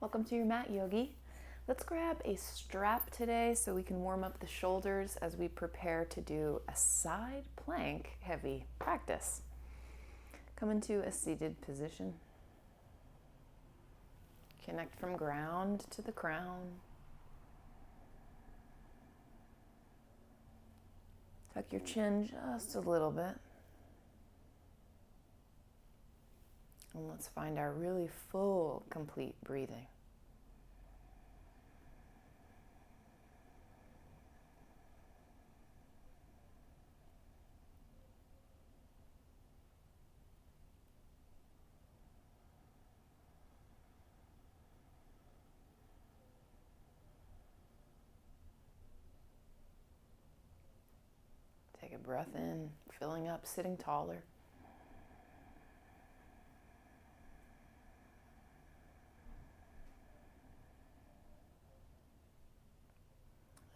Welcome to your mat, yogi. Let's grab a strap today so we can warm up the shoulders as we prepare to do a side plank heavy practice. Come into a seated position. Connect from ground to the crown. Tuck your chin just a little bit. And let's find our really full, complete breathing. Take a breath in, filling up, sitting taller.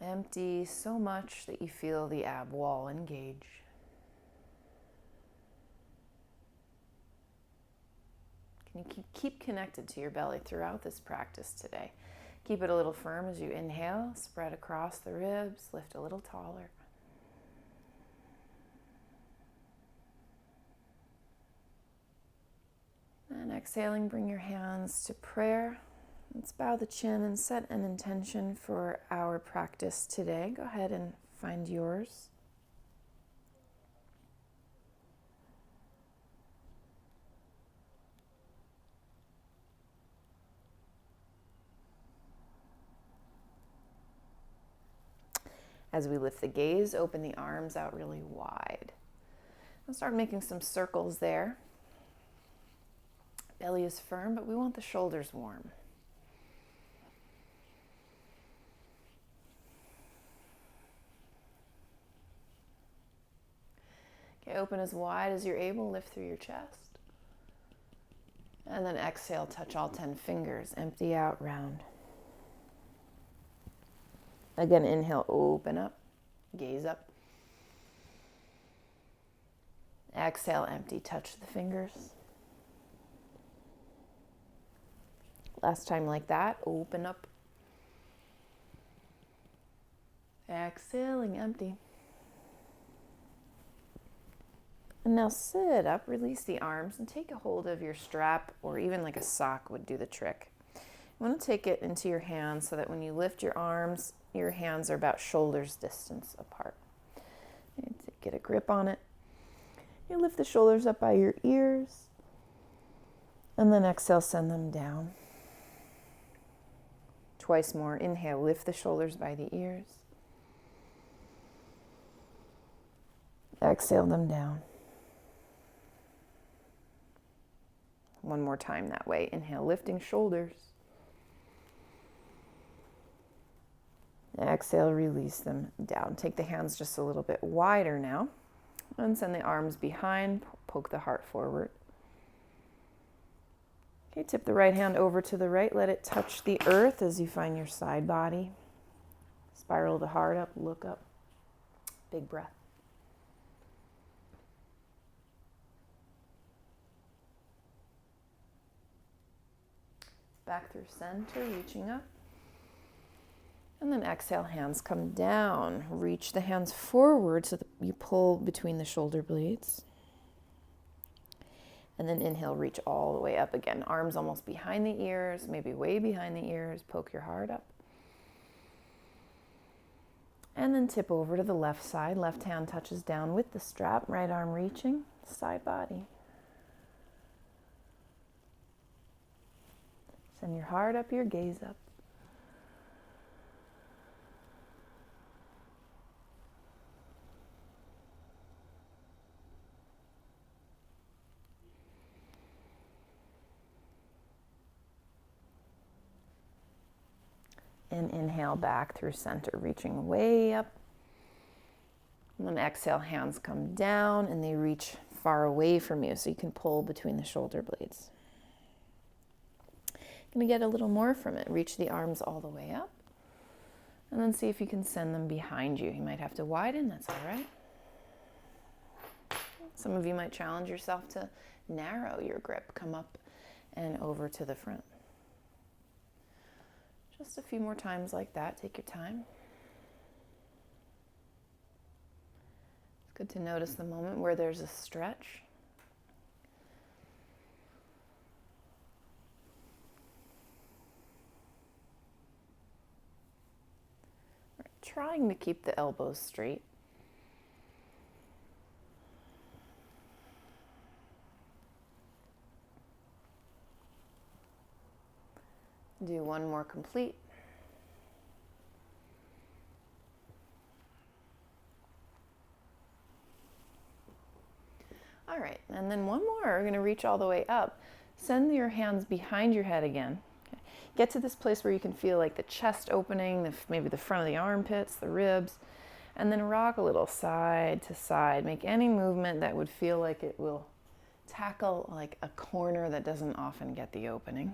Empty so much that you feel the ab wall engage. Can you keep connected to your belly throughout this practice today? Keep it a little firm as you inhale, spread across the ribs, lift a little taller. And exhaling, bring your hands to prayer. Let's bow the chin and set an intention for our practice today. Go ahead and find yours. As we lift the gaze, open the arms out really wide. I'll start making some circles there. Belly is firm, but we want the shoulders warm. Okay, open as wide as you're able, lift through your chest. And then exhale, touch all 10 fingers, empty out, round. Again, inhale, open up, gaze up. Exhale, empty, touch the fingers. Last time like that, open up. Exhaling, empty. And now sit up, release the arms, and take a hold of your strap, or even like a sock would do the trick. You want to take it into your hands so that when you lift your arms, your hands are about shoulders distance apart. And get a grip on it. You lift the shoulders up by your ears, and then exhale, send them down. Twice more. Inhale, lift the shoulders by the ears. Exhale them down. One more time that way. Inhale, lifting shoulders. Exhale, release them down. Take the hands just a little bit wider now. And send the arms behind. Poke the heart forward. Okay, tip the right hand over to the right. Let it touch the earth as you find your side body. Spiral the heart up, look up. Big breath. Back through center, reaching up. And then exhale, hands come down. Reach the hands forward so that you pull between the shoulder blades. And then inhale, reach all the way up again. Arms almost behind the ears, maybe way behind the ears. Poke your heart up. And then tip over to the left side. Left hand touches down with the strap. Right arm reaching, side body. Send your heart up, your gaze up. And inhale back through center, reaching way up. And then exhale, hands come down and they reach far away from you so you can pull between the shoulder blades. Going to get a little more from it. Reach the arms all the way up. And then see if you can send them behind you. You might have to widen, that's all right. Some of you might challenge yourself to narrow your grip. Come up and over to the front. Just a few more times like that. Take your time. It's good to notice the moment where there's a stretch. Trying to keep the elbows straight. Do one more complete. All right, and then one more. We're going to reach all the way up. Send your hands behind your head again. Okay. Get to this place where you can feel like the chest opening, maybe the front of the armpits, the ribs, and then rock a little side to side. Make any movement that would feel like it will tackle like a corner that doesn't often get the opening.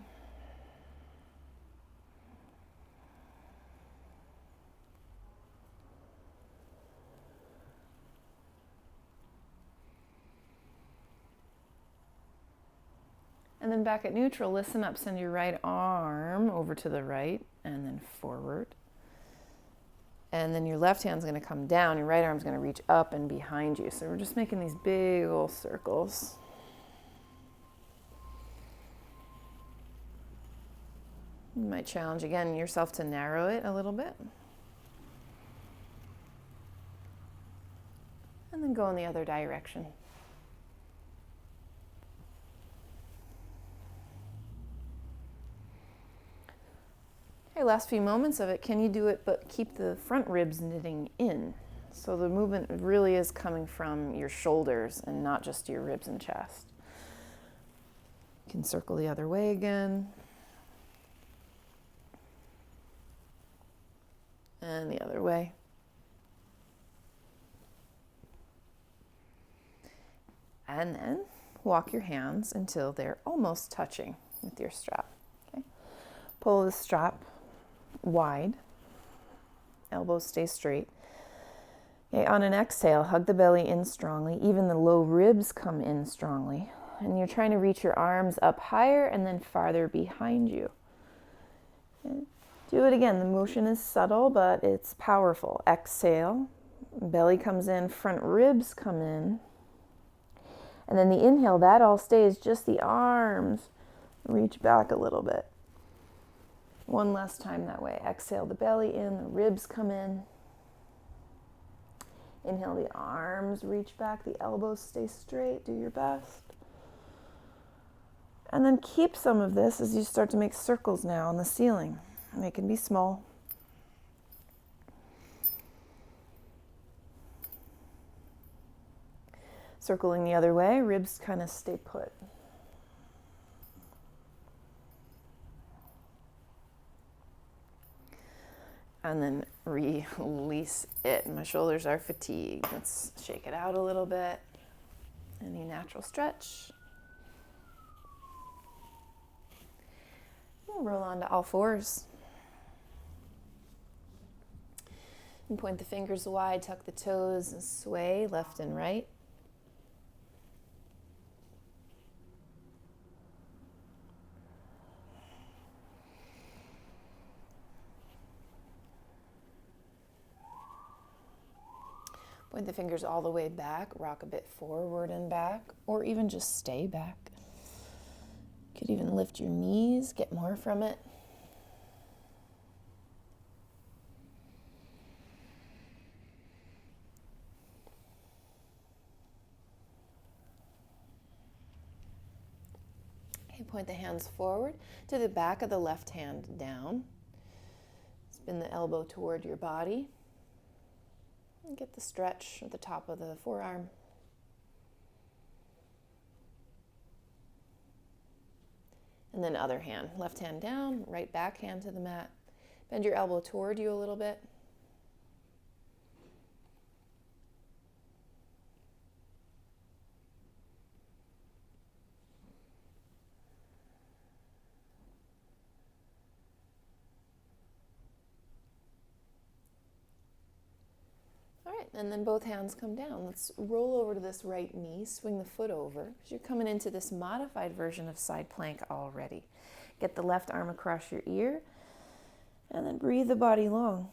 And then back at neutral, listen up, send your right arm over to the right and then forward. And then your left hand's going to come down, your right arm's going to reach up and behind you. So we're just making these big old circles. You might challenge again yourself to narrow it a little bit. And then go in the other direction. Okay, last few moments of it. Can you do it but keep the front ribs knitting in? So the movement really is coming from your shoulders and not just your ribs and chest. You can circle the other way again. And the other way. And then walk your hands until they're almost touching with your strap. Okay? Pull the strap wide, elbows stay straight. Okay, on an exhale, hug the belly in strongly, even the low ribs come in strongly. And you're trying to reach your arms up higher and then farther behind you. Okay. Do it again. The motion is subtle, but it's powerful. Exhale, belly comes in, front ribs come in. And then the inhale, that all stays, just the arms reach back a little bit. One last time that way. Exhale the belly in, the ribs come in. Inhale, the arms reach back, the elbows stay straight. Do your best. And then keep some of this as you start to make circles now on the ceiling. They can be small. Circling the other way, ribs kind of stay put. And then release it. My shoulders are fatigued. Let's shake it out a little bit. Any natural stretch. We'll roll on to all fours. And point the fingers wide, tuck the toes, and sway left and right. Point the fingers all the way back, rock a bit forward and back, or even just stay back. You could even lift your knees, get more from it. Okay, point the hands forward to the back of the left hand down. Spin the elbow toward your body. And get the stretch at the top of the forearm. And then other hand, left hand down, right back hand to the mat. Bend your elbow toward you a little bit. And then both hands come down. Let's roll over to this right knee, swing the foot over. So you're coming into this modified version of side plank already. Get the left arm across your ear And then breathe the body long.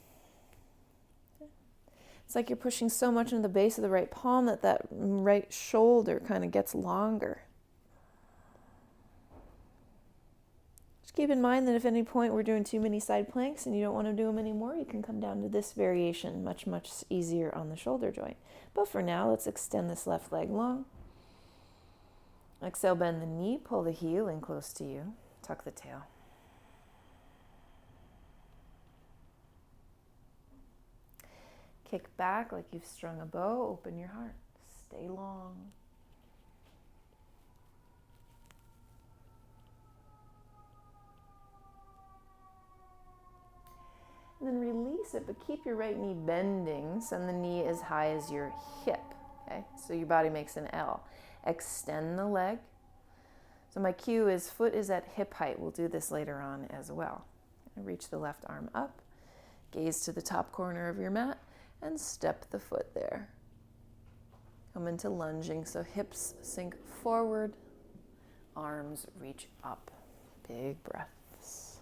It's like you're pushing so much into the base of the right palm that that right shoulder kind of gets longer. Just keep in mind that if at any point we're doing too many side planks and you don't want to do them anymore, you can come down to this variation, much, much easier on the shoulder joint. But for now, let's extend this left leg long. Exhale, bend the knee, pull the heel in close to you, tuck the tail. Kick back like you've strung a bow, open your heart, stay long. And then release it, but keep your right knee bending. Send the knee as high as your hip, okay? So your body makes an L. Extend the leg. So my cue is foot is at hip height. We'll do this later on as well. Reach the left arm up, gaze to the top corner of your mat, and step the foot there. Come into lunging, so hips sink forward, arms reach up. Big breaths.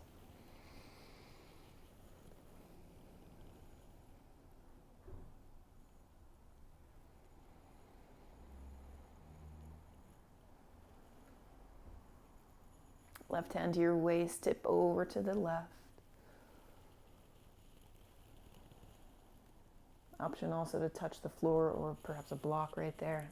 Left hand to your waist, tip over to the left. Option also to touch the floor or perhaps a block right there.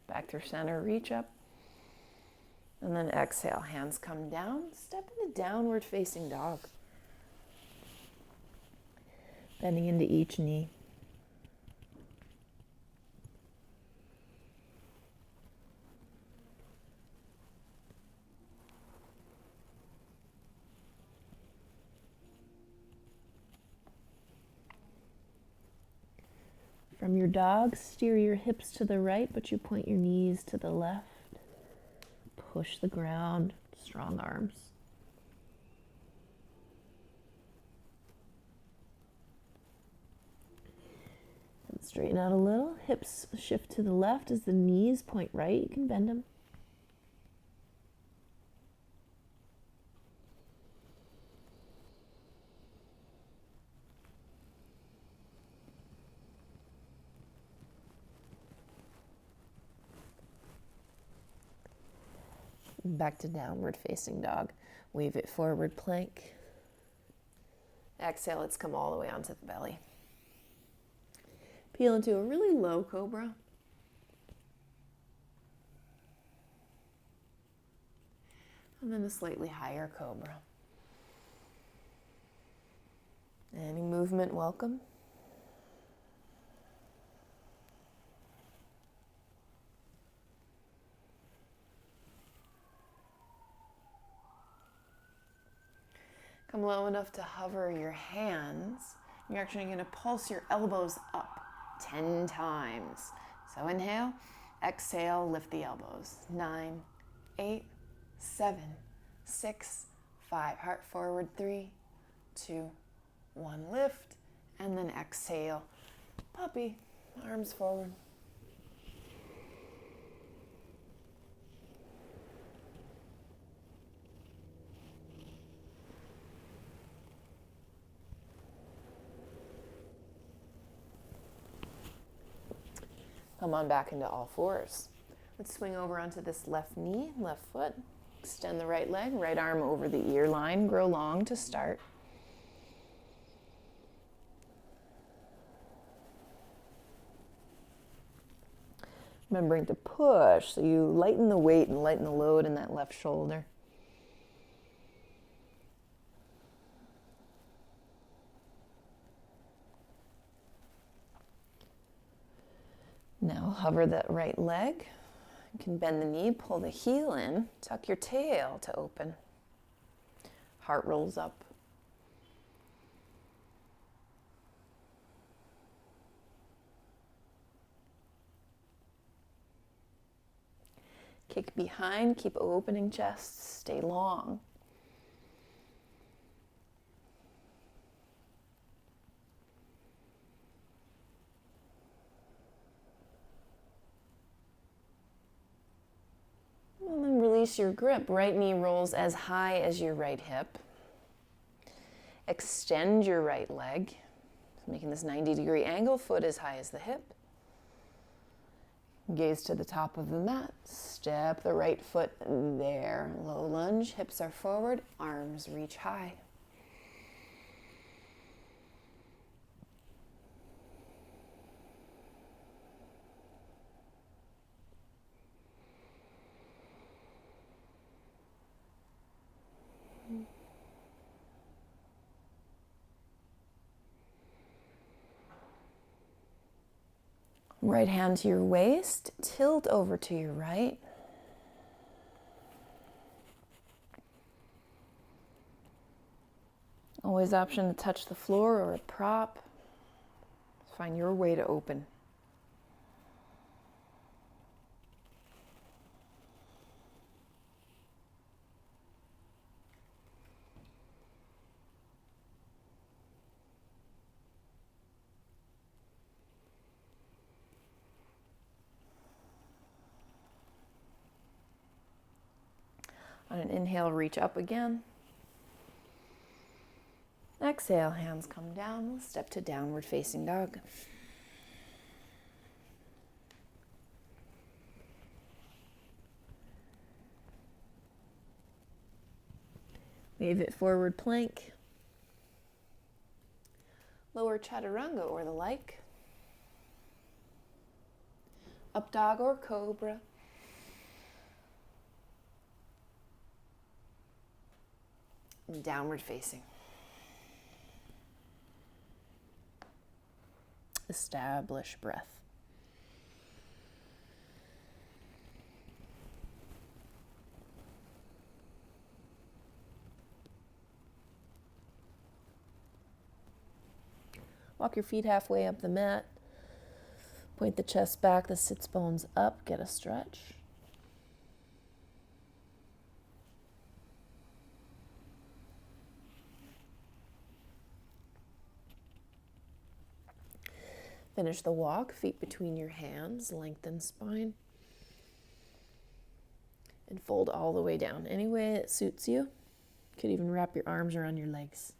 Back through center, reach up. And then exhale, hands come down, step into downward facing dog. Bending into each knee. From your dog, steer your hips to the right, but you point your knees to the left. Push the ground, strong arms. And straighten out a little. Hips shift to the left as the knees point right. You can bend them. Back to downward facing dog. Weave it forward plank. Exhale, let's come all the way onto the belly. Peel into a really low cobra. And then a slightly higher cobra. Any movement welcome. Come low enough to hover your hands. You're actually going to pulse your elbows up 10 times. So inhale, exhale, lift the elbows. 9, 8, 7, 6, 5. Heart forward, 3, 2, 1. Lift, and then exhale. Puppy, arms forward. Come on back into all fours. Let's swing over onto this left knee, left foot. Extend the right leg, right arm over the ear line. Grow long to start. Remembering to push, so you lighten the weight and lighten the load in that left shoulder. Now hover that right leg. You can bend the knee, pull the heel in, tuck your tail to open. Heart rolls up. Kick behind, keep opening chest, stay long. release your grip. Right knee rolls as high as your right hip. Extend your right leg, making this 90-degree angle, foot as high as the hip. Gaze to the top of the mat. Step the right foot there. Low lunge, hips are forward, arms reach high. Right hand to your waist, tilt over to your right. Always option to touch the floor or a prop. Find your way to open. On an inhale, reach up again. Exhale, hands come down. We'll step to downward facing dog. Wave it forward plank. Lower chaturanga or the like. Up dog or cobra. And downward facing. Establish breath. Walk your feet halfway up the mat. Point the chest back, the sits bones up, get a stretch. Finish the walk, feet between your hands, lengthen spine. And fold all the way down, any way it suits you. You could even wrap your arms around your legs.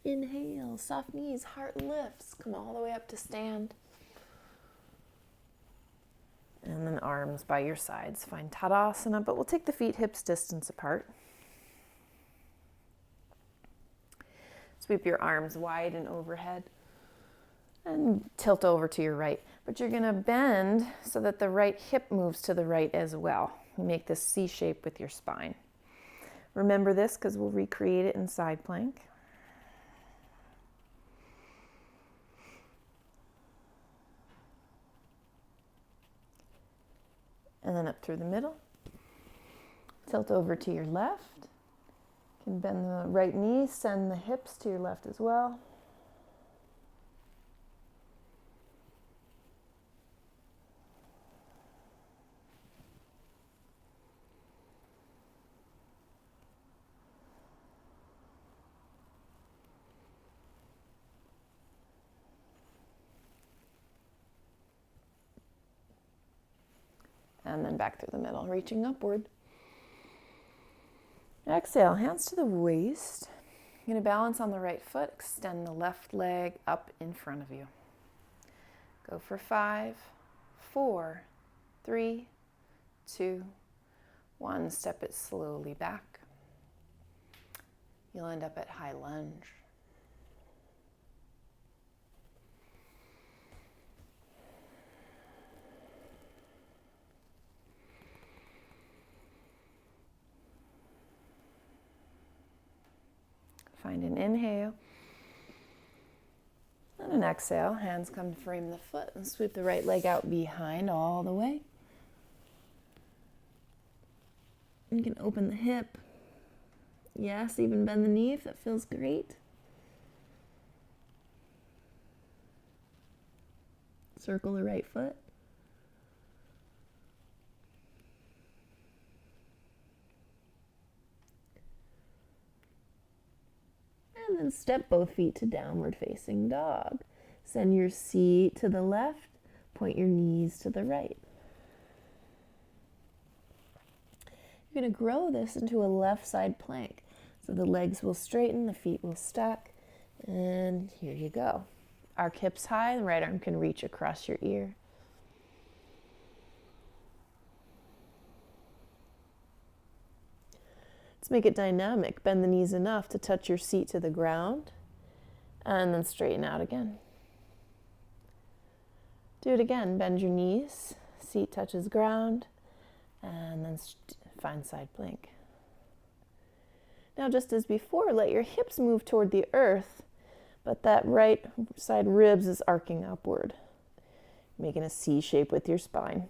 Inhale, soft knees, heart lifts. Come all the way up to stand. And then arms by your sides. Find Tadasana, but we'll take the feet hips distance apart. Sweep your arms wide and overhead. And tilt over to your right. But you're going to bend so that the right hip moves to the right as well. Make this C shape with your spine. Remember this because we'll recreate it in side plank. And then up through the middle. Tilt over to your left. You can bend the right knee, send the hips to your left as well. And then back through the middle, reaching upward. Exhale, hands to the waist. You're going to balance on the right foot, extend the left leg up in front of you. Go for 5, 4, 3, 2, 1. Step it slowly back. You'll end up at high lunge. Find an inhale and And exhale, hands come to frame the foot and sweep the right leg out behind all the way. You can open the hip. Yes, even bend the knee if that feels great. Circle the right foot. And then step both feet to downward facing dog. Send your seat to the left, point your knees to the right. You're going to grow this into a left side plank. So the legs will straighten, the feet will stack, and here you go. Arc hips high, the right arm can reach across your ear. Let's make it dynamic. Bend the knees enough to touch your seat to the ground, and then straighten out again. Do it again. Bend your knees, seat touches ground, and then find side plank. Now, just as before, let your hips move toward the earth, but that right side ribs is arcing upward, making a C shape with your spine.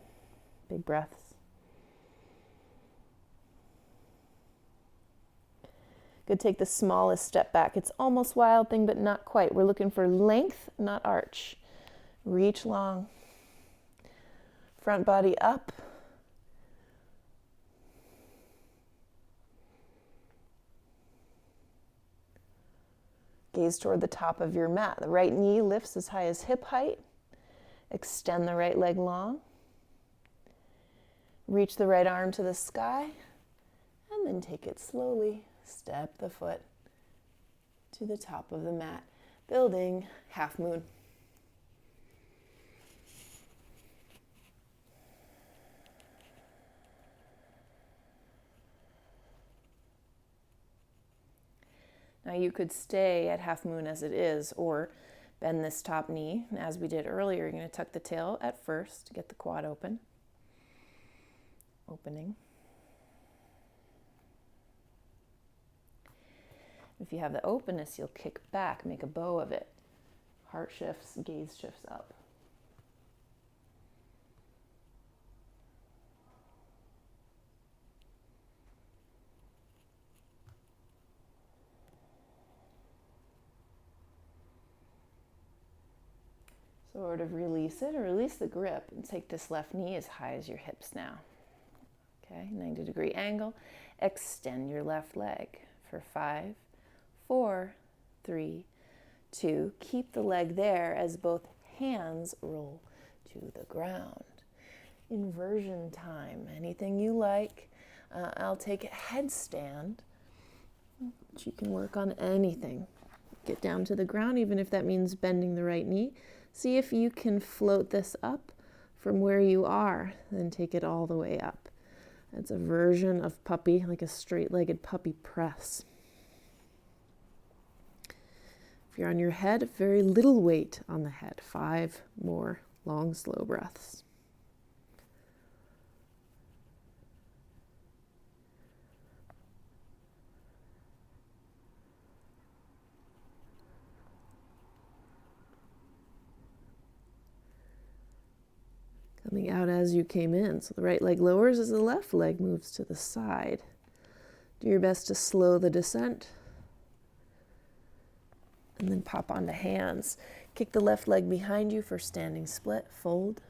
Big breaths. Good, take the smallest step back. It's almost Wild Thing, but not quite. We're looking for length, not arch. Reach long. Front body up. Gaze toward the top of your mat. The right knee lifts as high as hip height. Extend the right leg long. Reach the right arm to the sky, and then take it slowly. Step the foot to the top of the mat, building half moon. Now you could stay at half moon as it is, or bend this top knee. And as we did earlier, you're going to tuck the tail at first to get the quad open. Opening. If you have the openness, you'll kick back, make a bow of it. Heart shifts, gaze shifts up. Sort of release it, or release the grip, and take this left knee as high as your hips now. Okay, 90-degree angle. Extend your left leg for 5, 4, 3, 2. Keep the leg there as both hands roll to the ground. Inversion time. Anything you like. I'll take a headstand, but you can work on anything. Get down to the ground, even if that means bending the right knee. See if you can float this up from where you are, then take it all the way up. It's a version of puppy, like a straight-legged puppy press. If you're on your head, very little weight on the head. 5 more long, slow breaths. Coming out as you came in. So the right leg lowers as the left leg moves to the side. Do your best to slow the descent. And then pop onto hands. Kick the left leg behind you for standing split. Fold.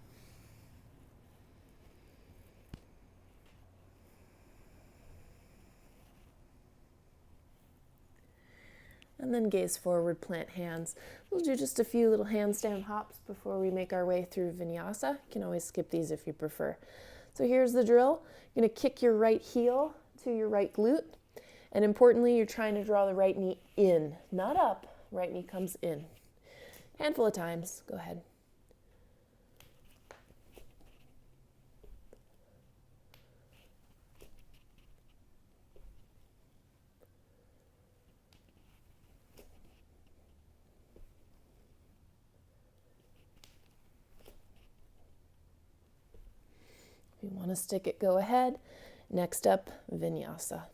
And then gaze forward, plant hands. We'll do just a few little handstand hops before we make our way through vinyasa. You can always skip these if you prefer. So here's the drill. You're going to kick your right heel to your right glute. And importantly, you're trying to draw the right knee in, not up. Right knee comes in. Handful of times. Go ahead. If you want to stick it, go ahead. Next up, vinyasa.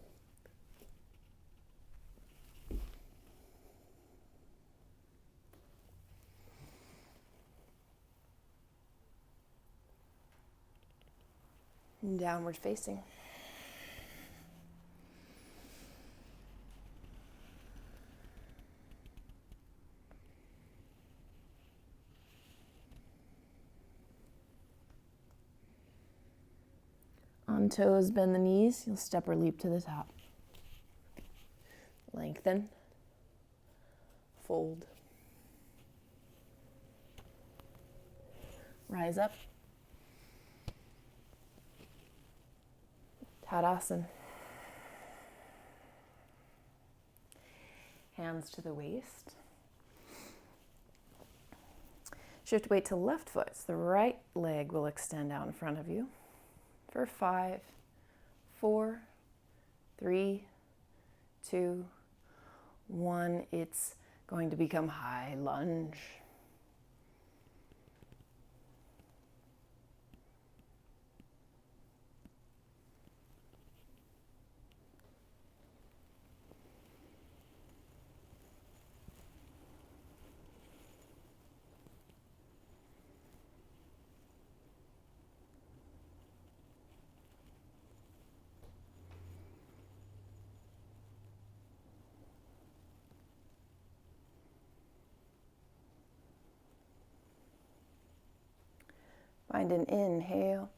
And downward facing. On toes, bend the knees. You'll step or leap to the top. Lengthen. Fold. Rise up. Tadasana. Hands to the waist. Shift weight to left foot. So the right leg will extend out in front of you. For 5, 4, 3, 2, 1. It's going to become high lunge. Find an inhale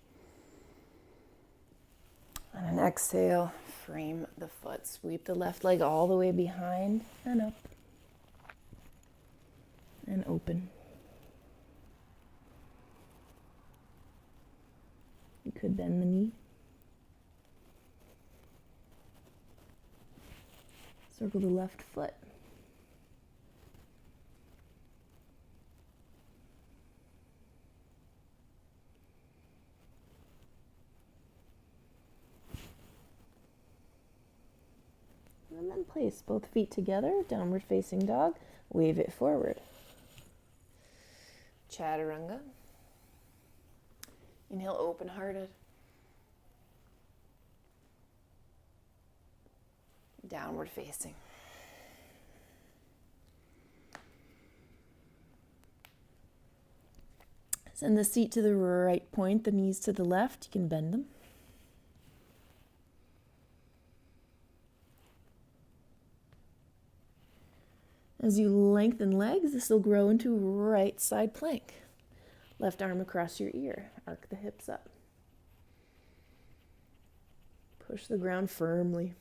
and an exhale. Frame the foot. Sweep the left leg all the way behind and up and open. You could bend the knee. Circle the left foot. And then place both feet together, downward facing dog. Wave it forward. Chaturanga. Inhale, open-hearted. Downward facing. Send the seat to the right point, the knees to the left. You can bend them. As you lengthen legs, this will grow into right side plank. Left arm across your ear. Arc the hips up. Push the ground firmly.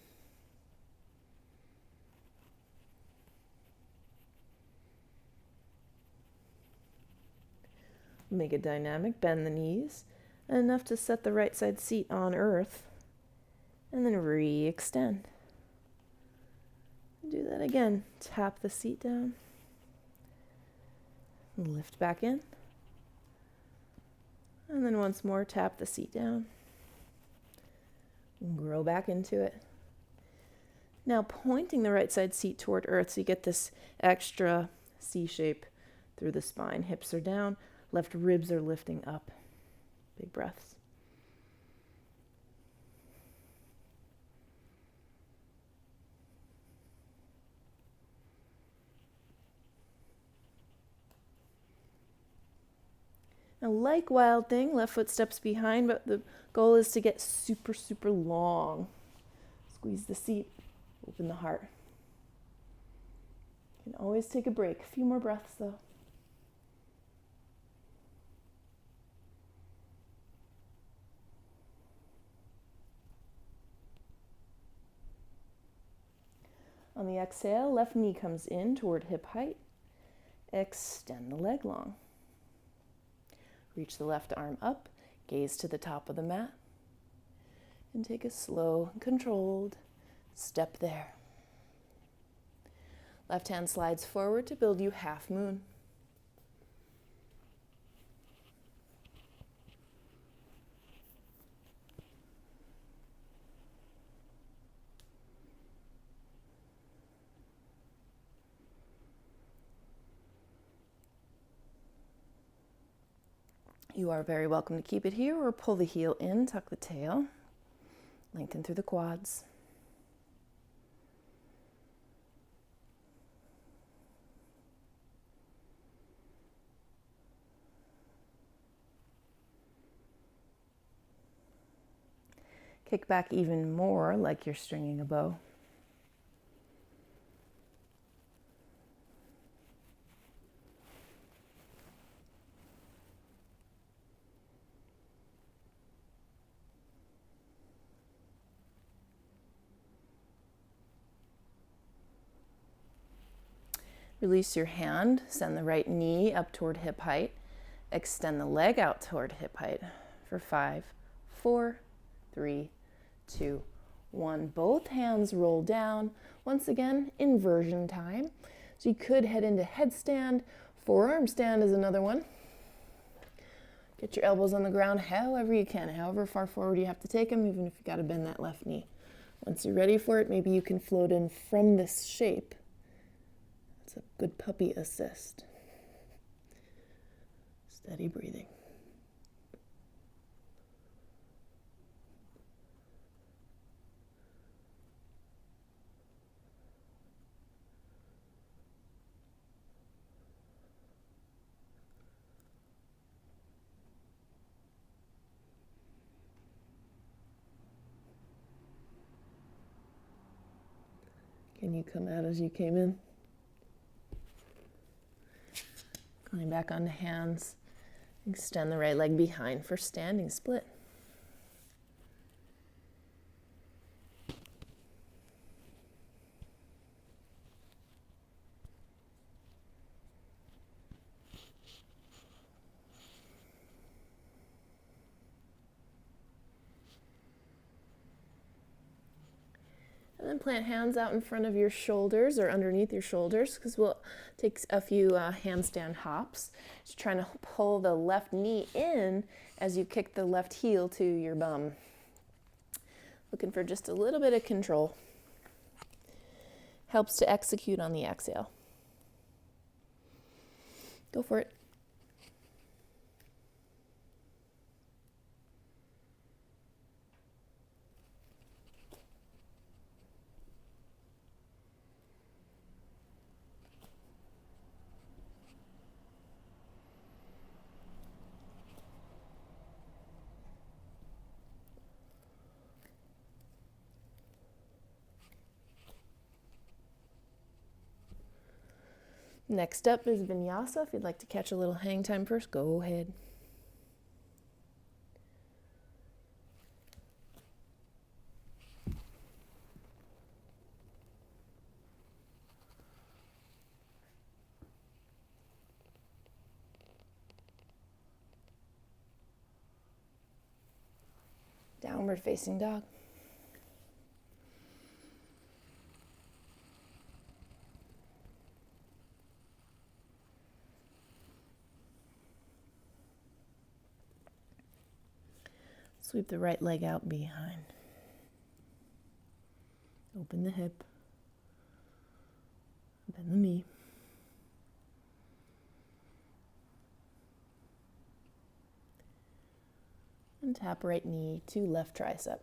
Make it dynamic. Bend the knees enough to set the right side seat on earth. And then re-extend. Do that again. Tap the seat down. Lift back in. And then once more, tap the seat down. Grow back into it. Now pointing the right side seat toward earth so you get this extra C shape through the spine. Hips are down. Left ribs are lifting up. Big breaths. Now, like Wild Thing, left foot steps behind, but the goal is to get super, super long. Squeeze the seat, open the heart. You can always take a break. A few more breaths, though. On the exhale, left knee comes in toward hip height. Extend the leg long. Reach the left arm up, gaze to the top of the mat, and take a slow, controlled step there. Left hand slides forward to build you half moon. You are very welcome to keep it here or pull the heel in, tuck the tail, lengthen through the quads. Kick back even more like you're stringing a bow. Release your hand, send the right knee up toward hip height. Extend the leg out toward hip height for 5, 4, 3, 2, 1. Both hands roll down. Once again, inversion time. So you could head into headstand. Forearm stand is another one. Get your elbows on the ground however you can, however far forward you have to take them, even if you got to bend that left knee. Once you're ready for it, maybe you can float in from this shape. It's a good puppy assist. Steady breathing. Can you come out as you came in? Going back onto hands. Extend the right leg behind for standing split. And then plant hands out in front of your shoulders or underneath your shoulders, because we'll take a few handstand hops. Just trying to pull the left knee in as you kick the left heel to your bum. Looking for just a little bit of control. Helps to execute on the exhale. Go for it. Next up is vinyasa. If you'd like to catch a little hang time first, go ahead. Downward facing dog. Sweep the right leg out behind. Open the hip. Bend the knee. And tap right knee to left tricep.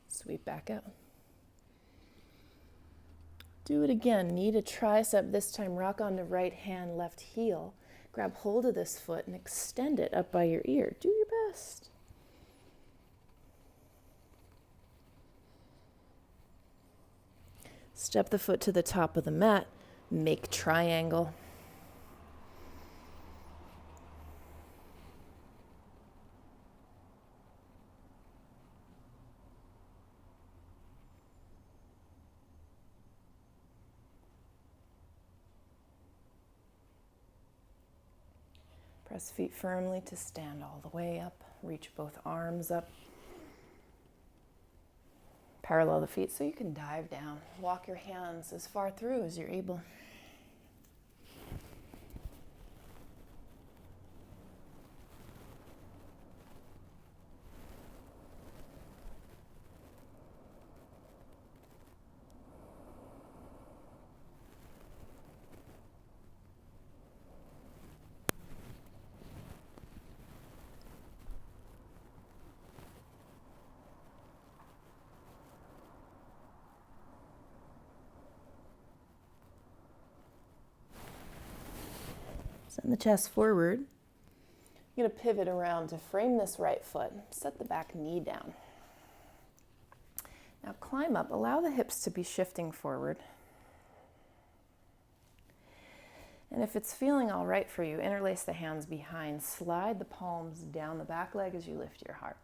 Sweep back out. Do it again. Knee to tricep. This time rock onto right hand, left heel. Grab hold of this foot and extend it up by your ear. Do your best. Step the foot to the top of the mat. Make triangle. Press feet firmly to stand all the way up. Reach both arms up. Parallel the feet so you can dive down. Walk your hands as far through as you're able. Send the chest forward. You're going to pivot around to frame this right foot. Set the back knee down. Now climb up. Allow the hips to be shifting forward. And if it's feeling all right for you, interlace the hands behind. Slide the palms down the back leg as you lift your heart.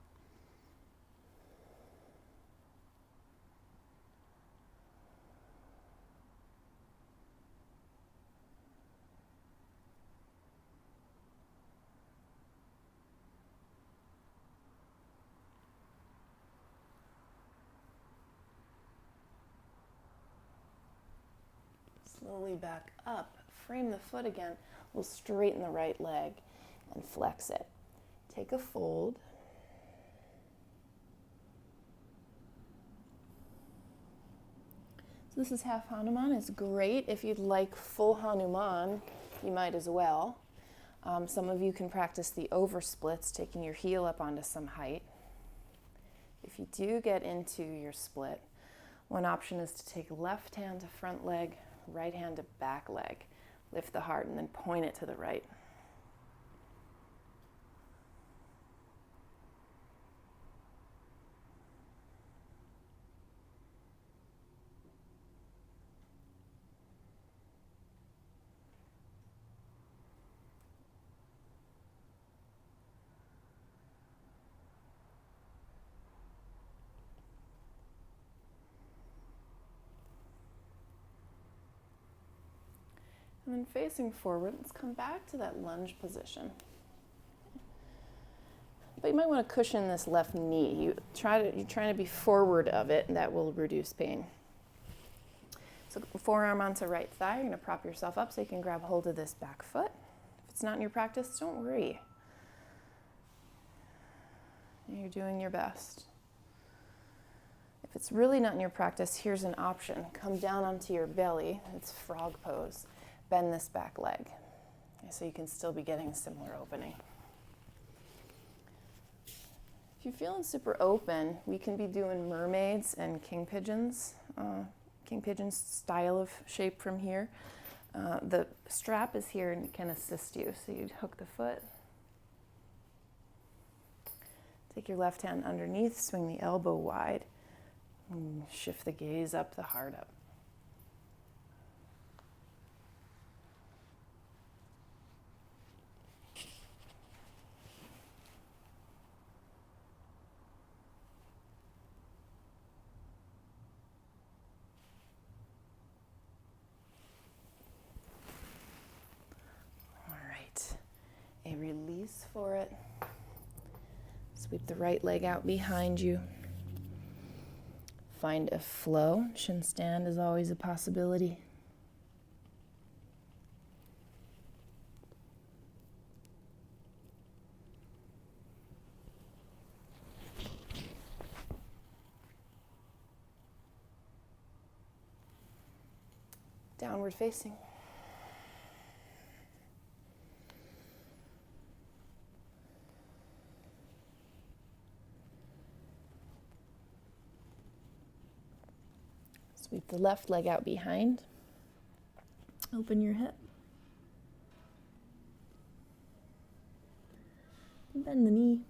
Slowly back up. Frame the foot again. We'll straighten the right leg and flex it. Take a fold. So this is half Hanuman. It's great. If you'd like full Hanuman, you might as well. Some of you can practice the over splits, taking your heel up onto some height. If you do get into your split, one option is to take left hand to front leg, right hand to back leg. Lift the heart and then point it to the right. And then facing forward, let's come back to that lunge position. But you might want to cushion this left knee. You're trying to be forward of it, and that will reduce pain. So forearm onto right thigh. You're going to prop yourself up so you can grab hold of this back foot. If it's not in your practice, don't worry. You're doing your best. If it's really not in your practice, here's an option. Come down onto your belly. It's frog pose. Bend this back leg, so you can still be getting a similar opening. If you're feeling super open, we can be doing mermaids and king pigeons style of shape from here. The strap is here and can assist you. So you'd hook the foot. Take your left hand underneath, swing the elbow wide, and shift the gaze up, the heart up. A release for it. Sweep the right leg out behind you. Find a flow. Shin stand is always a possibility. Downward facing. Sweep the left leg out behind. Open your hip. Bend the knee.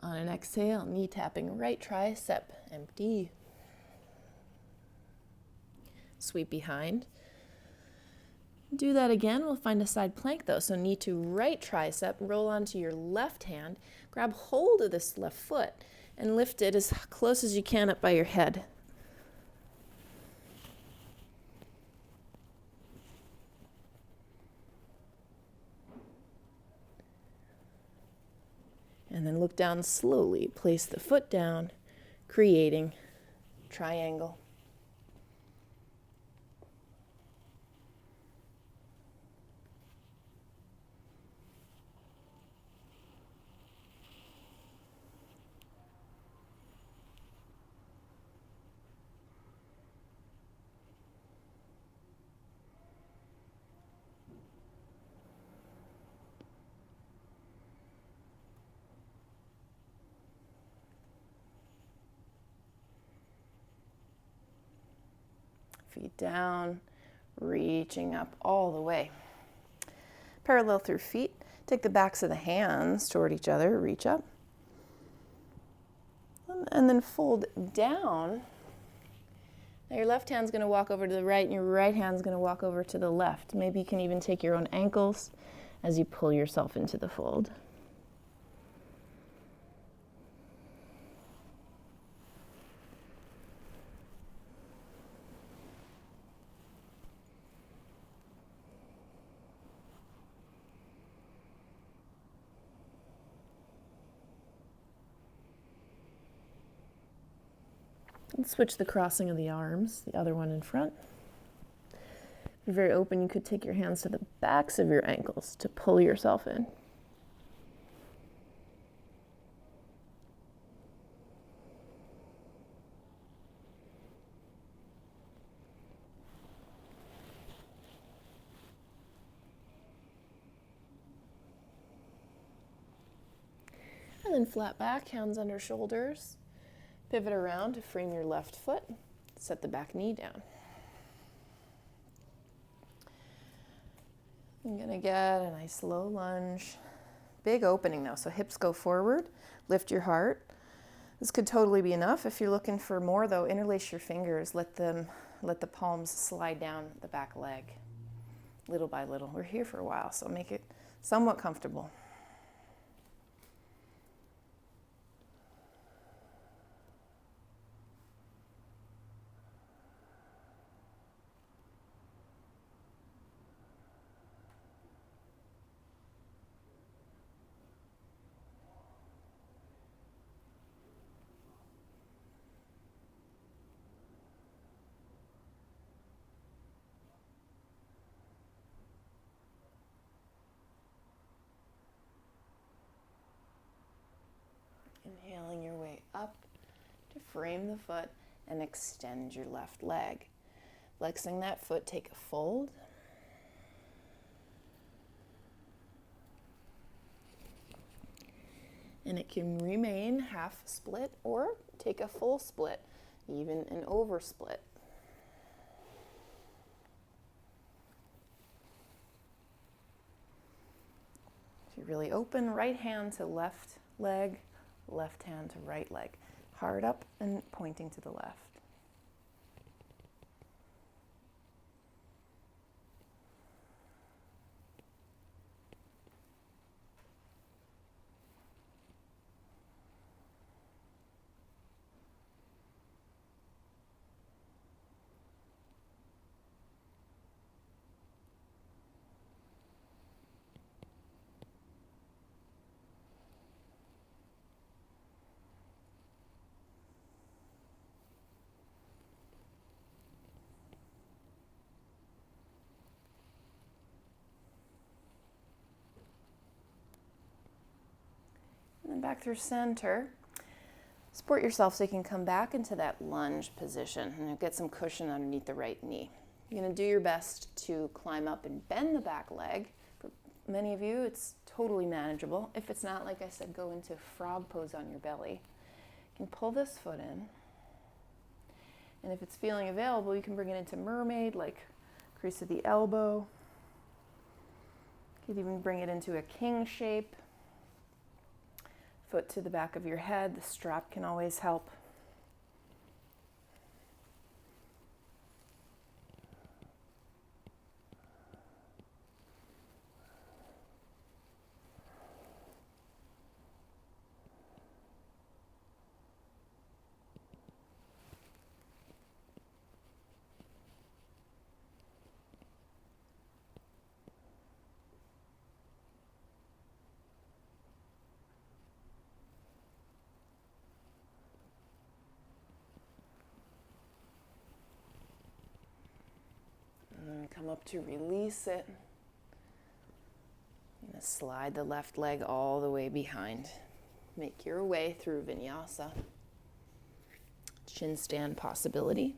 On an exhale, knee tapping right tricep, empty. Sweep behind. Do that again. We'll find a side plank though. So knee to right tricep, roll onto your left hand, grab hold of this left foot and lift it as close as you can up by your head. And then look down slowly. Place the foot down, creating triangle. Feet down, reaching up all the way. Parallel through feet. Take the backs of the hands toward each other, reach up. And then fold down. Now your left hand's going to walk over to the right and your right hand's going to walk over to the left. Maybe you can even take your own ankles as you pull yourself into the fold. And switch the crossing of the arms, the other one in front. If you're very open, you could take your hands to the backs of your ankles to pull yourself in. And then flat back, hands under shoulders. Pivot around to frame your left foot. Set the back knee down. I'm going to get a nice low lunge. Big opening though, so hips go forward. Lift your heart. This could totally be enough. If you're looking for more though, interlace your fingers. Let the palms slide down the back leg. Little by little. We're here for a while, so make it somewhat comfortable. Inhaling your way up to frame the foot and extend your left leg. Flexing that foot, take a fold. And it can remain half split or take a full split, even an over split. If you're really open, right hand to left leg, left hand to right leg. Hard up and pointing to the left. And then back through center. Support yourself so you can come back into that lunge position and get some cushion underneath the right knee. You're going to do your best to climb up and bend the back leg. For many of you, it's totally manageable. If it's not, like I said, go into frog pose on your belly. You can pull this foot in. And if it's feeling available, you can bring it into mermaid, like crease of the elbow. You could even bring it into a king shape. Foot to the back of your head. The strap can always help. Come up to release it. You're going to slide the left leg all the way behind. Make your way through vinyasa. Chin stand possibility.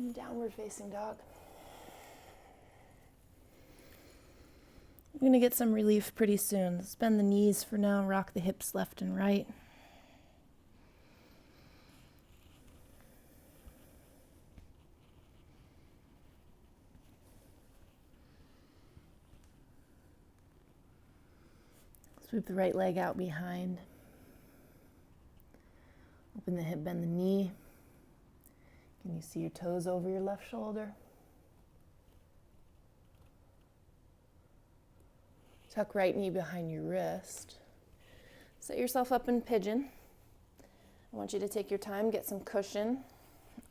And downward facing dog. We're going to get some relief pretty soon. Let's bend the knees for now, rock the hips left and right. Sweep the right leg out behind. Open the hip, bend the knee. Can you see your toes over your left shoulder? Tuck right knee behind your wrist. Set yourself up in pigeon. I want you to take your time, get some cushion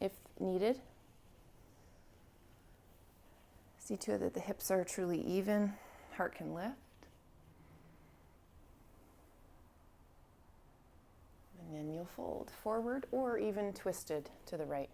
if needed. See to it that the hips are truly even, heart can lift. And then you'll fold forward or even twisted to the right.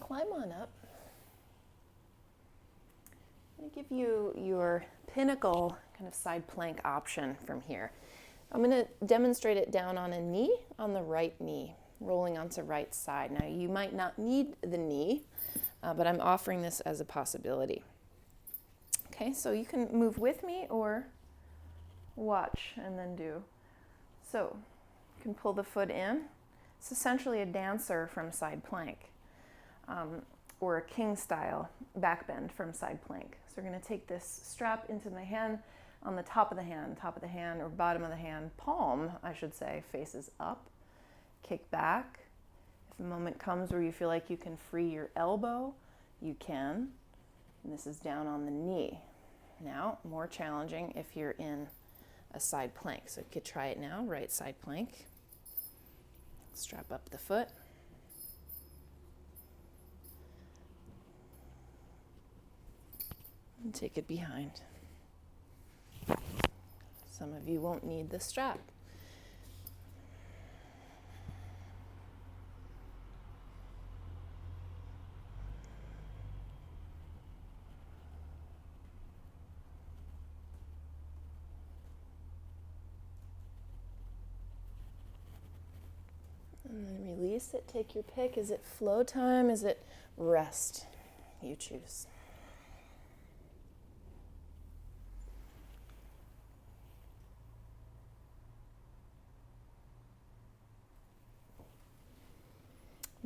Climb on up. I'm going to give you your pinnacle kind of side plank option from here. I'm going to demonstrate it down on a knee, on the right knee, rolling onto right side. Now you might not need the knee, but I'm offering this as a possibility. Okay, so you can move with me or watch and then do. So you can pull the foot in. It's essentially a dancer from side plank. Or a king style backbend from side plank. So we're going to take this strap into my hand on the top of the hand or bottom of the hand, palm I should say, faces up, kick back. If a moment comes where you feel like you can free your elbow, you can. And this is down on the knee. Now, more challenging if you're in a side plank. So you could try it now, right side plank. Strap up the foot. And take it behind. Some of you won't need the strap. And then release it, take your pick. Is it flow time? Is it rest? You choose.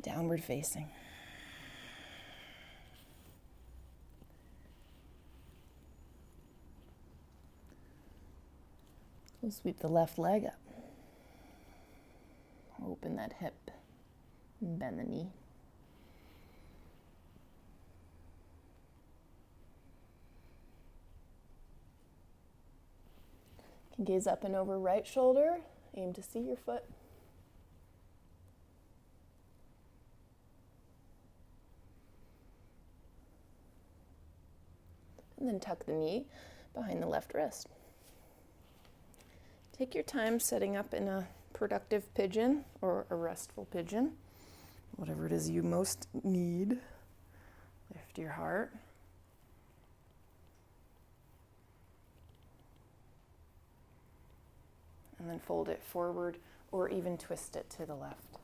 Downward facing. We'll sweep the left leg up. Open. open that hip and bend the knee. You can gaze up and over right shoulder, aim to see your foot. And then tuck the knee behind the left wrist. Take your time setting up in a productive pigeon or a restful pigeon, whatever it is you most need. Lift your heart. And then fold it forward or even twist it to the left.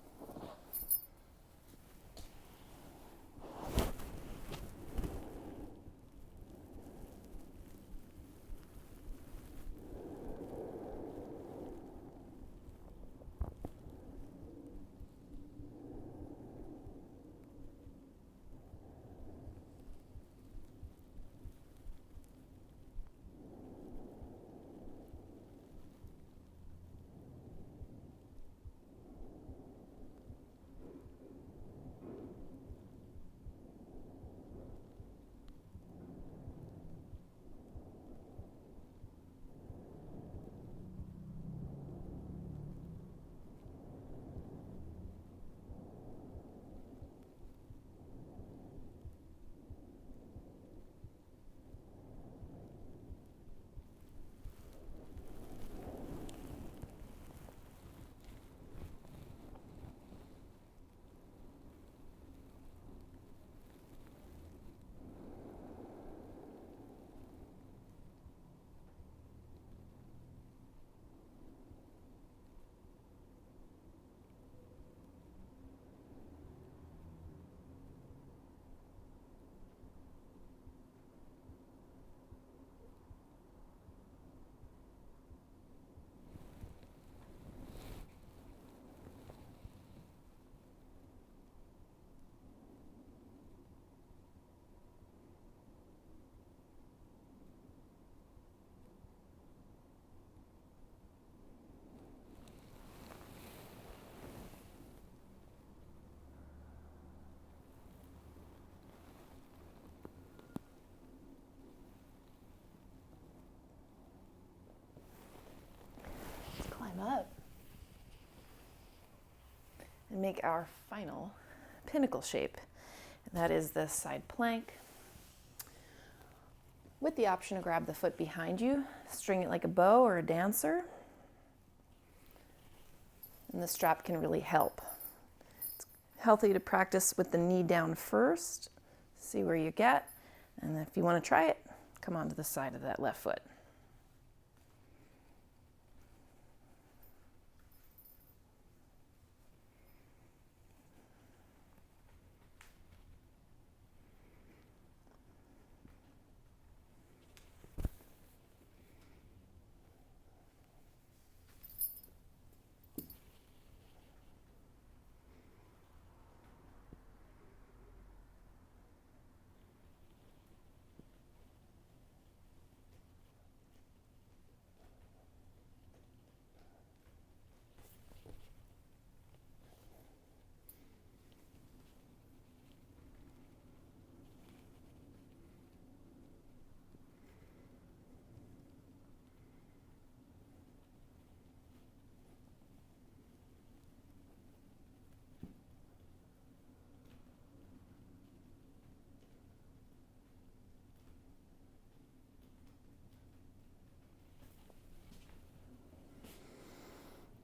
Up and make our final pinnacle shape, and that is the side plank with the option to grab the foot behind you, string it like a bow or a dancer, and the strap can really help. It's healthy to practice with the knee down first, see where you get, and if you want to try it, come onto the side of that left foot.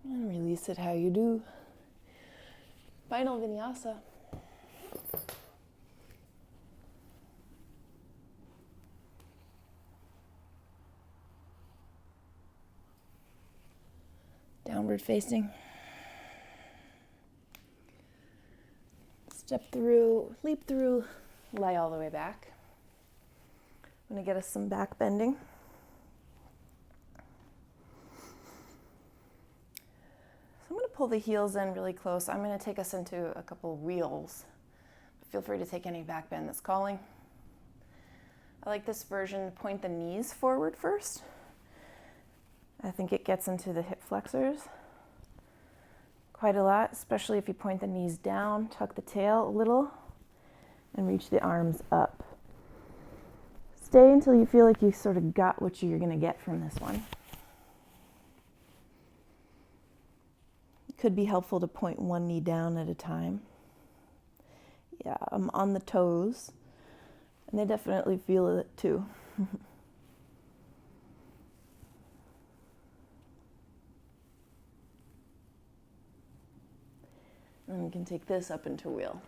And release it how you do. Final vinyasa. Downward facing. Step through, leap through, lie all the way back. I'm going to get us some back bending. I'm going to pull the heels in really close. I'm going to take us into a couple wheels. Feel free to take any back bend that's calling. I like this version, point the knees forward first. I think it gets into the hip flexors quite a lot, especially if you point the knees down, tuck the tail a little, and reach the arms up. Stay until you feel like you sort of got what you're going to get from this one. It could be helpful to point one knee down at a time. Yeah, I'm on the toes, and they definitely feel it too. And we can take this up into wheel.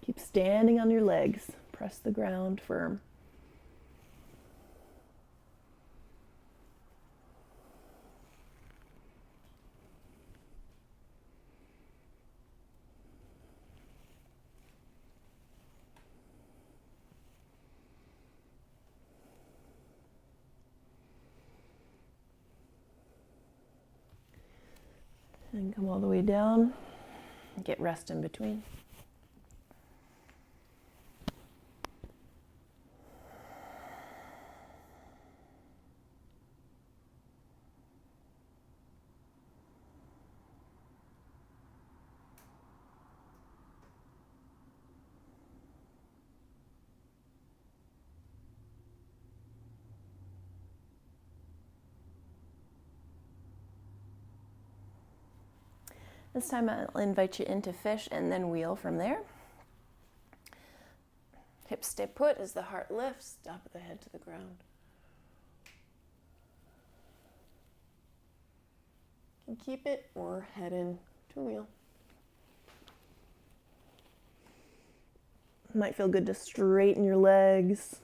Keep standing on your legs. Press the ground firm. And come all the way down. Get rest in between. This time I'll invite you into fish and then wheel from there. Hips stay put as the heart lifts, top of the head to the ground. You can keep it or head in to wheel. Might feel good to straighten your legs.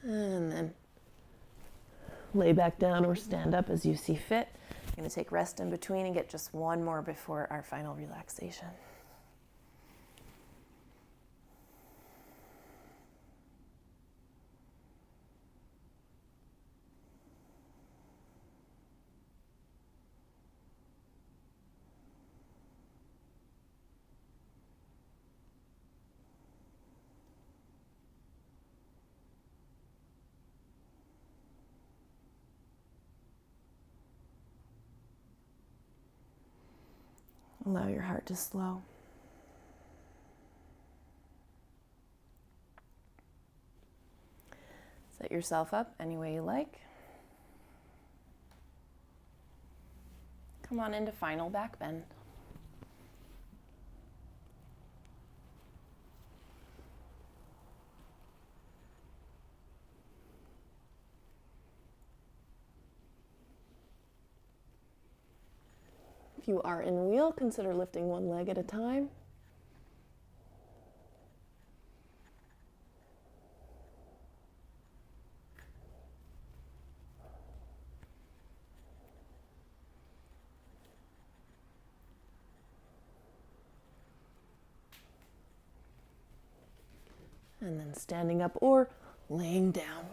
And then lay back down or stand up as you see fit. I'm going to take rest in between and get just one more before our final relaxation. Allow your heart to slow. Set yourself up any way you like. Come on into final back bend. If you are in wheel, consider lifting one leg at a time. And then standing up or laying down.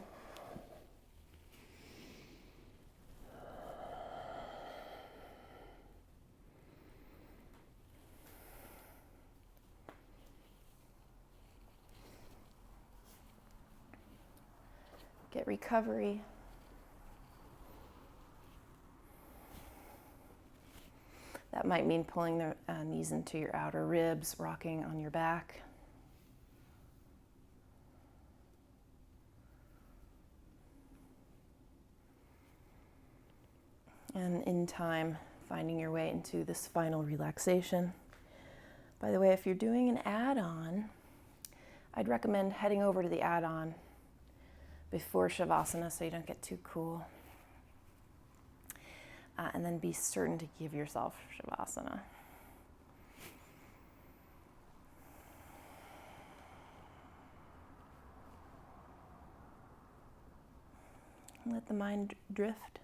Get recovery. That might mean pulling the knees into your outer ribs, rocking on your back. And in time, finding your way into this final relaxation. By the way, if you're doing an add-on, I'd recommend heading over to the add-on before Shavasana so you don't get too cool. And then be certain to give yourself Shavasana. Let the mind drift.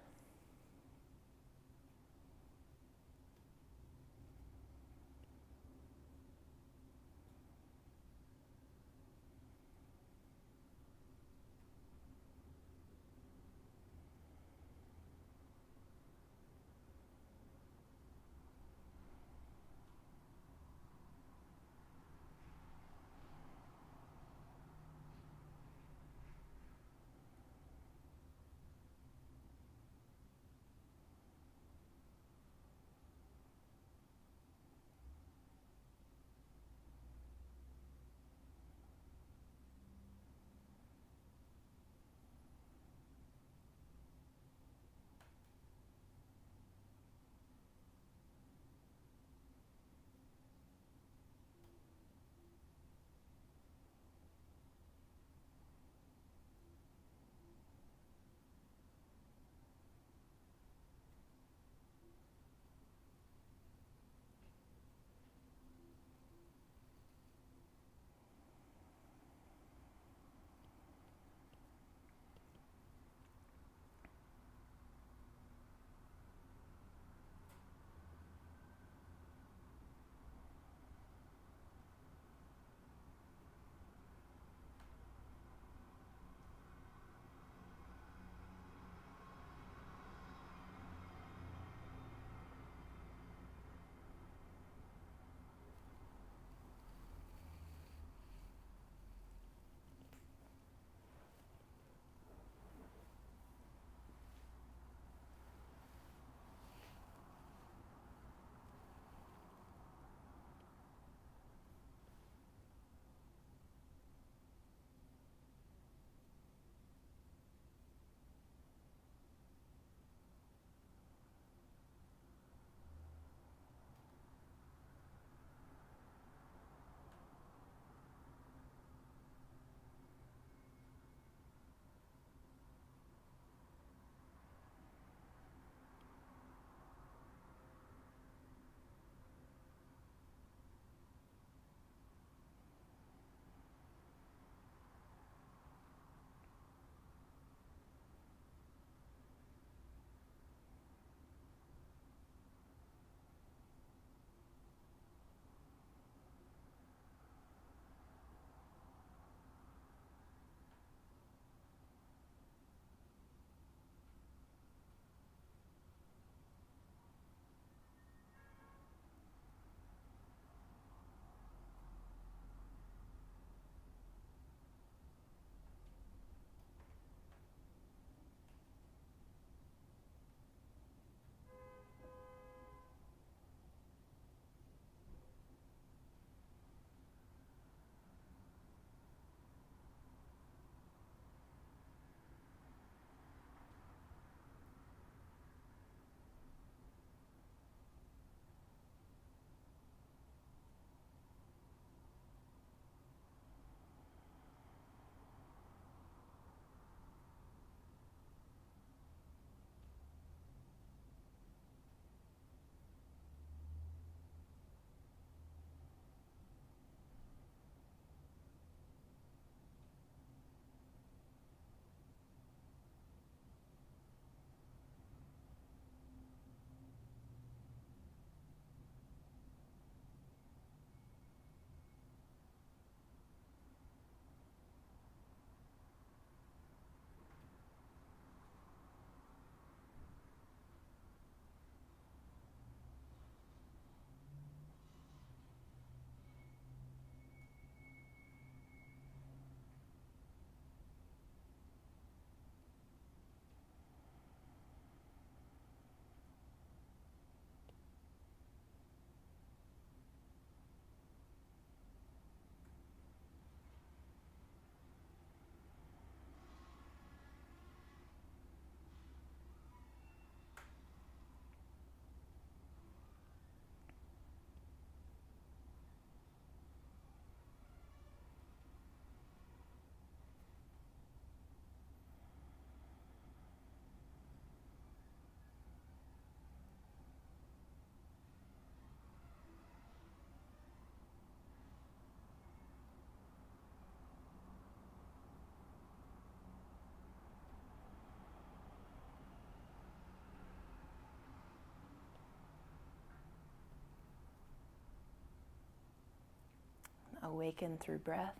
awaken through breath.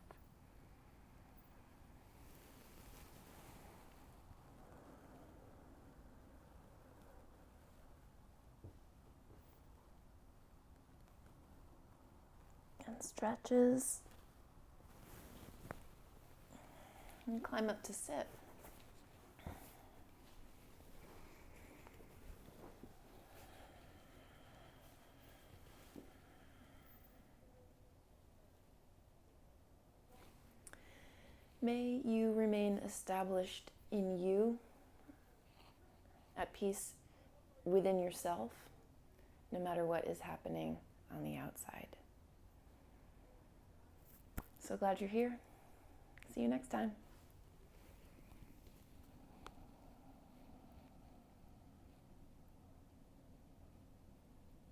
And stretches. And climb up to sit. May you remain established in you, at peace within yourself, no matter what is happening on the outside. So glad you're here. See you next time.